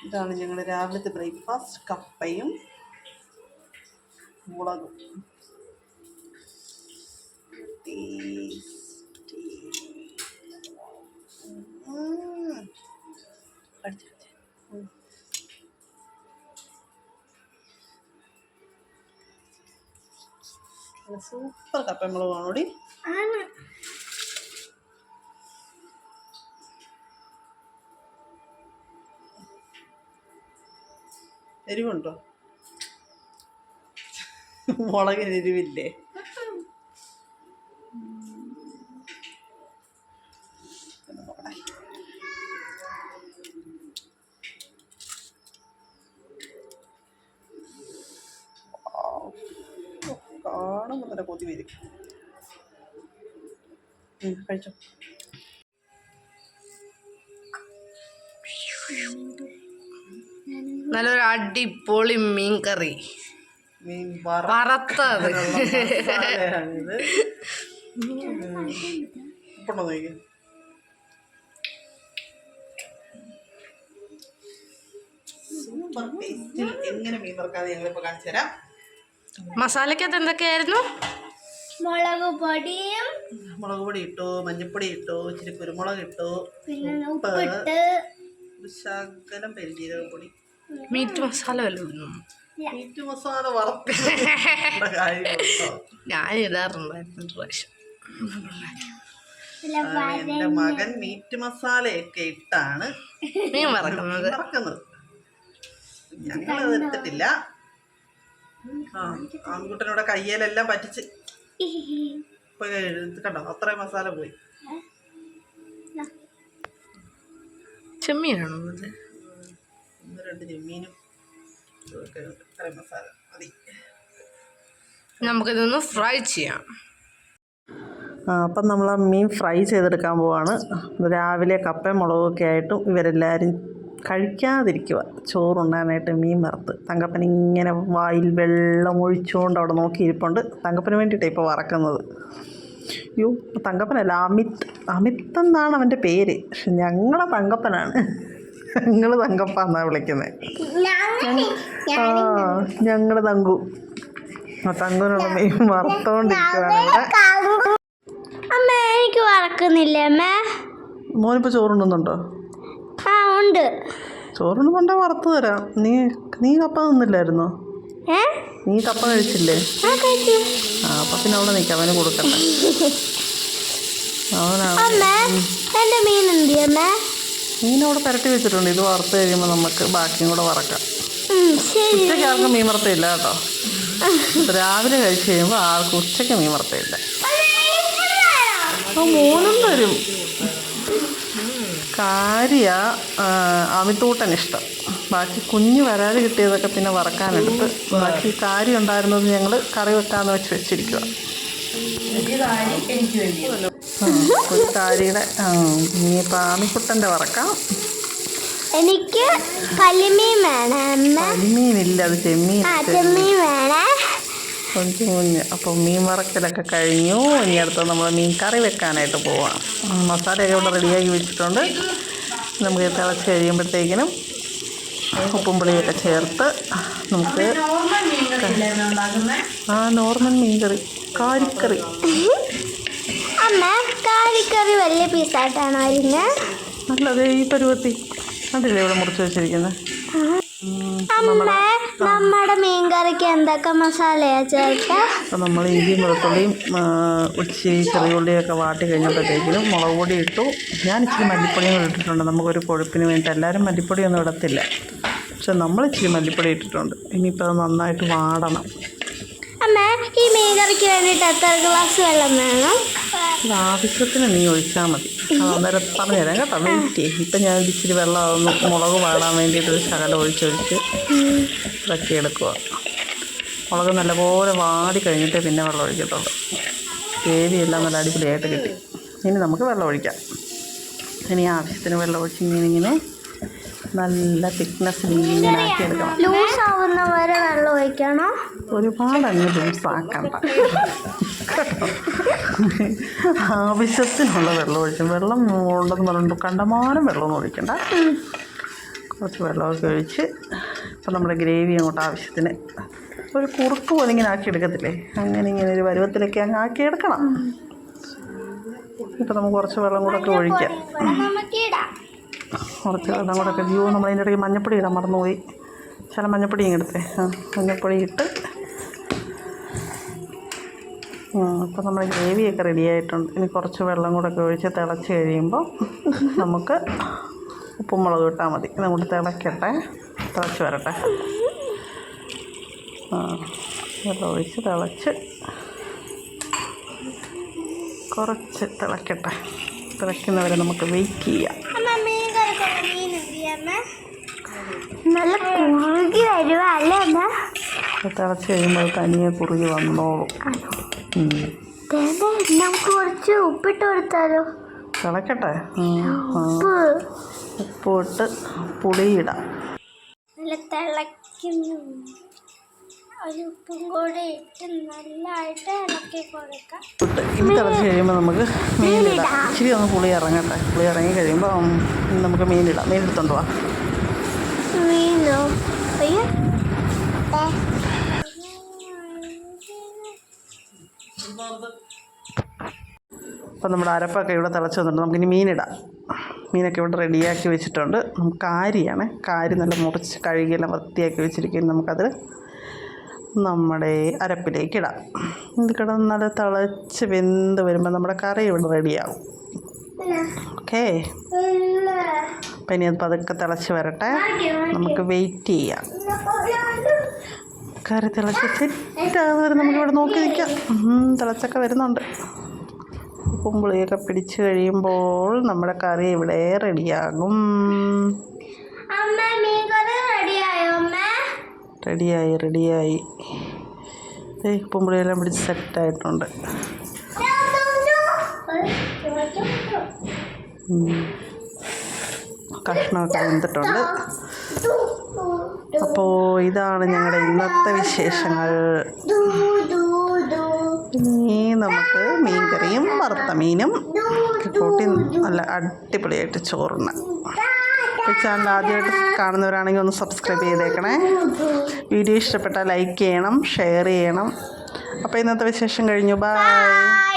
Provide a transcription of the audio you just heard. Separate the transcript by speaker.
Speaker 1: ഇതാണ് ഞങ്ങൾ രാവിലത്തെ ബ്രേക്ക്ഫാസ്റ്റ്. കപ്പയും മുളകും. സൂപ്പർ കപ്പമുളകാണോടി. എരിവുണ്ടോ? മുളകിന് എരിവില്ലേ? കാണുമ്പോൾ തന്നെ കൊതി വരും. കഴിച്ചോ.
Speaker 2: നല്ലൊരു അടിപൊളി മീൻ കറി,
Speaker 1: മീൻ
Speaker 2: വറുത്തത്.
Speaker 1: ഉപ്പുണ്ടോ നോക്കി. സൂപ്പർ ടേസ്റ്റിൽ എങ്ങനെ മീൻ വറുക്കാതെ ഞങ്ങളിപ്പോൾ കാണിച്ചു തരാം.
Speaker 2: മസാലക്കകത്ത് എന്തൊക്കെയായിരുന്നു?
Speaker 3: മുളക് പൊടി
Speaker 1: ഇട്ടു, മഞ്ഞപ്പൊടി ഇട്ടു, ഇച്ചിരി കുരുമുളക് ഇട്ടു,
Speaker 3: ഉപ്പിട്ട്,
Speaker 1: ശകലം പെരുംജീരകപ്പൊടി.
Speaker 2: മീറ്റ് മസാല വല്ലതും?
Speaker 1: മീറ്റ് മസാല വറുത്ത കാര്യം
Speaker 2: ഞാൻ ഇടാറുണ്ടായിരുന്നു പ്രാവശ്യം.
Speaker 1: എൻ്റെ മകൻ മീറ്റ് മസാലയൊക്കെ ഇട്ടാണ്
Speaker 2: മീൻ വറക്കുന്നത്.
Speaker 1: ഞങ്ങളത് എടുത്തിട്ടില്ല. ആൺകുട്ടനോടെ കയ്യിലെല്ലാം പറ്റിച്ച് കണ്ടോ, അത്രയും മസാല പോയി.
Speaker 2: ചെമ്മീനാണോ അത്?
Speaker 1: 1-2 ചെമ്മീനും ഇത്രയും മസാല മതി.
Speaker 2: നമുക്കിതൊന്ന് ഫ്രൈ ചെയ്യാം.
Speaker 1: അപ്പം നമ്മൾ ആ മീൻ ഫ്രൈ ചെയ്തെടുക്കാൻ പോവാണ്. രാവിലെ കപ്പയും മുളകൊക്കെ ആയിട്ടും ഇവരെല്ലാവരും കഴിക്കാതിരിക്കുക. ചോറുണ്ണാനായിട്ട് മീൻ വറുത്ത്. തങ്കപ്പൻ ഇങ്ങനെ വായിൽ വെള്ളം ഒഴിച്ചുകൊണ്ട് അവിടെ നോക്കിയിരിപ്പുണ്ട്. തങ്കപ്പന് വേണ്ടിയിട്ടാണ് ഇപ്പോൾ വറക്കുന്നത്. അയ്യോ, തങ്കപ്പനല്ല, അമിത് എന്നാണ് അവൻ്റെ പേര്. പക്ഷെ ഞങ്ങളെ തങ്കപ്പനാണ്. ഞങ്ങൾ തങ്കപ്പ എന്നാണ് വിളിക്കുന്നത്. ഞങ്ങൾ തങ്കു. തങ്കുനുള്ള മീൻ വറുത്തോണ്ടിരിക്കുകയാണ് ഇവിടെ.
Speaker 3: അമ്മ എനിക്ക് വറക്കുന്നില്ല. അമ്മ
Speaker 1: മോനിപ്പോൾ ചോറുണ്ണുന്നുണ്ടോ?
Speaker 3: ആ ഉണ്ട്.
Speaker 1: ചോറുണ്ണുന്നുണ്ടെ വറുത്ത് തരാം. നീ കപ്പ തിന്നില്ലായിരുന്നോ? നീ കപ്പ കഴിച്ചില്ലേ? അപ്പം പിന്നെ അവിടെ നിൽക്കാം, അവന് കൊടുക്കട്ടെ.
Speaker 3: എന്റെ മീൻ എന്ത്?
Speaker 1: മീനവിടെ പുരട്ടി വെച്ചിട്ടുണ്ട്. ഇത് വറുത്ത് കഴിയുമ്പോൾ നമുക്ക് ബാക്കിയും കൂടെ വറക്കാം. ഉച്ചയ്ക്ക് ആർക്കും മീൻ വറുത്തയില്ല കേട്ടോ. രാവിലെ കഴിച്ച് കഴിയുമ്പോൾ ആർക്കും ഉച്ചയ്ക്ക് മീൻ വറുത്തയില്ല. മൂന്നും തരും. കാര്യ അമിതൂട്ടനിഷ്ടം. ബാക്കി കുഞ്ഞ് വരാതെ കിട്ടിയതൊക്കെ പിന്നെ വറക്കാനെടുത്ത് ബാക്കി കാര്യം ഉണ്ടായിരുന്നത് ഞങ്ങൾ കറി വെക്കാമെന്ന് വെച്ചിരിക്കുക. ഒരു കാര്യയുടെ ഇനിയിപ്പോൾ ആമിക്കുട്ടൻ്റെ വറക്കാം.
Speaker 3: എനിക്ക് കരിമീൻ വേണം.
Speaker 1: കരിമീനില്ല, അത് ചെമ്മീൻ
Speaker 3: വേണേ.
Speaker 1: കുഞ്ഞ്. അപ്പം മീൻ വറക്കലൊക്കെ കഴിഞ്ഞു. ഇനി അടുത്ത് നമ്മൾ മീൻ കറി വെക്കാനായിട്ട് പോവാം. മസാലയൊക്കെ ഇവിടെ റെഡിയാക്കി വെച്ചിട്ടുണ്ട്. നമുക്ക് തിളച്ച് കഴിയുമ്പോഴത്തേക്കിനും ഉപ്പും പുളിയൊക്കെ ചേർത്ത് നമുക്ക് നോർമൽ മീൻ കറി, കാരിക്കറി.
Speaker 3: അമ്മ കാരിക്കറി വലിയ പീസായിട്ടാണോ അരിഞ്ഞത്?
Speaker 1: നല്ലത് ഈ പരുവത്തി അതില്ലേ ഇവിടെ മുറിച്ച് വെച്ചിരിക്കുന്നത്.
Speaker 3: നമ്മുടെ മീൻകറിക്ക് എന്തൊക്കെ മസാലയാ ചേർത്ത്?
Speaker 1: അപ്പം നമ്മൾ ഇഞ്ചിയും വെളുത്തുള്ളിയും ഇച്ചിരി ചെറിയ ഉള്ളിയൊക്കെ വാട്ടി കഴിഞ്ഞപ്പോഴത്തേക്കിനും മുളക് പൊടി ഇട്ടു. ഞാൻ ഇച്ചിരി മല്ലിപ്പൊടിയും കൂടി ഇട്ടിട്ടുണ്ട്. നമുക്കൊരു കൊഴുപ്പിന് വേണ്ടിയിട്ട്. എല്ലാവരും മല്ലിപ്പൊടിയൊന്നും ഇടത്തില്ല, പക്ഷെ നമ്മൾ ഇച്ചിരി മല്ലിപ്പൊടി ഇട്ടിട്ടുണ്ട്. ഇനിയിപ്പോൾ അത് നന്നായിട്ട് വാടണം.
Speaker 3: അമ്മ ഈ മീൻകറിക്ക് വേണ്ടിയിട്ട് എത്ര ഗ്ലാസ് വെള്ളം വേണം?
Speaker 1: ഇത് ആവശ്യത്തിന് നീ ഒഴിച്ചാൽ മതി. അന്നേരം പറഞ്ഞുതരാം കേട്ടോ, വെയിറ്റ് ചെയ്യും. ഇപ്പം ഞാൻ ഇച്ചിരി വെള്ളം മുളക് വാടാൻ വേണ്ടിയിട്ടൊരു ശകലം ഒഴിച്ചൊഴിച്ച് ഇതൊക്കെ എടുക്കുക. മുളക് നല്ലപോലെ വാടി കഴിഞ്ഞിട്ടേ പിന്നെ വെള്ളം ഒഴിക്കത്തുള്ളൂ. ഗ്രേവിയെല്ലാം നല്ല അടിപൊളിയായിട്ട് കിട്ടി. ഇനി നമുക്ക് വെള്ളം ഒഴിക്കാം. ഇനി ആവശ്യത്തിന് വെള്ളം ഒഴിച്ച് ഇങ്ങനെ നല്ല തിക്നെസ്സിൽ ഇങ്ങനെ ആക്കി എടുക്കണം.
Speaker 3: ലൂസാവുന്ന വരെ വെള്ളം ഒഴിക്കണോ?
Speaker 1: ഒരുപാട് അങ്ങ് ലൂസാക്കണ്ട കേട്ടോ. ആവശ്യത്തിനുള്ള വെള്ളം ഒഴിക്കും. വെള്ളം ഉണ്ടെന്ന് പറയുമ്പോൾ കണ്ടമാനം വെള്ളമൊന്നും ഒഴിക്കണ്ട. കുറച്ച് വെള്ളമൊക്കെ ഒഴിച്ച് ഇപ്പം നമ്മുടെ ഗ്രേവി അങ്ങോട്ട് ആവശ്യത്തിന് ഒരു കുറുക്ക് പോലെ ഇങ്ങനെ ആക്കി എടുക്കത്തില്ലേ, അങ്ങനെ ഇങ്ങനെ ഒരു പരുവത്തിലൊക്കെ അങ്ങ് ആക്കി എടുക്കണം. ഇപ്പം നമുക്ക് കുറച്ച് വെള്ളം കൂടെ ഒക്കെ ഒഴിക്കാം. കുറച്ച് വെള്ളം കൂടെ ഒക്കെ നമ്മളതിൻ്റെ ഇടയ്ക്ക് മഞ്ഞപ്പൊടി ഇടാൻ മറന്നുപോയി. ചില മഞ്ഞപ്പൊടി ഇങ്ങനെ എടുത്തേ. മഞ്ഞപ്പൊടി ഇട്ട് അപ്പം നമ്മുടെ ഗ്രേവിയൊക്കെ റെഡി ആയിട്ടുണ്ട്. ഇനി കുറച്ച് വെള്ളം കൂടെ ഒക്കെ ഒഴിച്ച് തിളച്ച് കഴിയുമ്പോൾ നമുക്ക് ഉപ്പും മുളകും ഇട്ടാൽ മതി. നമുക്ക് തിളക്കട്ടെ, തിളച്ച് വരട്ടെ. വെള്ളം ഒഴിച്ച് തിളച്ച് കുറച്ച് തിളക്കട്ടെ. തിളയ്ക്കുന്നവരെ നമുക്ക് വെയിറ്റ് ചെയ്യാം.
Speaker 3: നല്ല കുറുകി വരുക അല്ലേ അമ്മ?
Speaker 1: തിളച്ച് കഴിയുമ്പോൾ തനിയെ കുറുകി വന്നോളും.
Speaker 3: നമുക്ക് കുറച്ച് ഉപ്പിട്ട് കൊടുത്താലോ?
Speaker 1: തിളക്കട്ടെ. ഉപ്പിട്ട് പുളിയിടാം.
Speaker 3: നല്ല തിളയ്ക്കുന്നു. ഒരു ഉപ്പും കൂടെ ഇട്ട് നല്ലതായിട്ട് ഇളക്കി കൊടുക്കാം.
Speaker 1: ഇനി തിളച്ച് കഴിയുമ്പോൾ നമുക്ക് മീനിടാം. ഇച്ചിരി ഒന്ന് പുളി ഇറങ്ങട്ടെ. പുളി ഇറങ്ങി കഴിയുമ്പോൾ നമുക്ക് മീനിടാം. മീനെടുത്തോണ്ട് പോവാം.
Speaker 3: മീനോ? അയ്യോ,
Speaker 1: അപ്പം നമ്മുടെ അരപ്പൊക്കെ ഇവിടെ തിളച്ച് വന്നിട്ടുണ്ട്. നമുക്കിനി മീനിടാം. മീനൊക്കെ ഇവിടെ റെഡിയാക്കി വെച്ചിട്ടുണ്ട്. നമുക്ക് കാരിയാണ്. കാരി നല്ല മുറിച്ച് കഴുകിയെല്ലാം വൃത്തിയാക്കി വെച്ചിരിക്കും. നമുക്കത് നമ്മുടെ അരപ്പിലേക്ക് ഇടാം. ഇത് കിടന്ന് നല്ല തിളച്ച് വെന്ത് വരുമ്പോൾ നമ്മുടെ കറി ഇവിടെ റെഡിയാവും. ഓക്കേ, അപ്പം ഇനി അത് പതുക്കെ തിളച്ച് വരട്ടെ. നമുക്ക് വെയിറ്റ് ചെയ്യാം. കറി തിളച്ച് സെറ്റാകുന്നവരെ നമുക്കിവിടെ നോക്കി നിൽക്കാം. തിളച്ചൊക്കെ വരുന്നുണ്ട്. ഉപ്പും പുളിയൊക്കെ പിടിച്ച് കഴിയുമ്പോൾ നമ്മുടെ കറി ഇവിടെ റെഡിയാകും. റെഡിയായി. ഉപ്പും പുളിയെല്ലാം പിടിച്ച് സെറ്റായിട്ടുണ്ട്. കഷ്ണമൊക്കെ വെന്തിട്ടുണ്ട്. അപ്പോൾ ഇതാണ് ഞങ്ങളുടെ ഇന്നത്തെ വിശേഷങ്ങൾ. ഇനി നമുക്ക് മീൻകറിയും വറുത്ത മീനും കൂട്ടി നല്ല അടിപൊളിയായിട്ട് ചോറുണ്ണാം. ഈ ചാനൽ ആദ്യമായിട്ട് കാണുന്നവരാണെങ്കിൽ ഒന്ന് സബ്സ്ക്രൈബ് ചെയ്തേക്കണേ. വീഡിയോ ഇഷ്ടപ്പെട്ടാൽ ലൈക്ക് ചെയ്യണം, ഷെയർ ചെയ്യണം. അപ്പോൾ ഇന്നത്തെ വിശേഷം കഴിഞ്ഞു. ബൈ.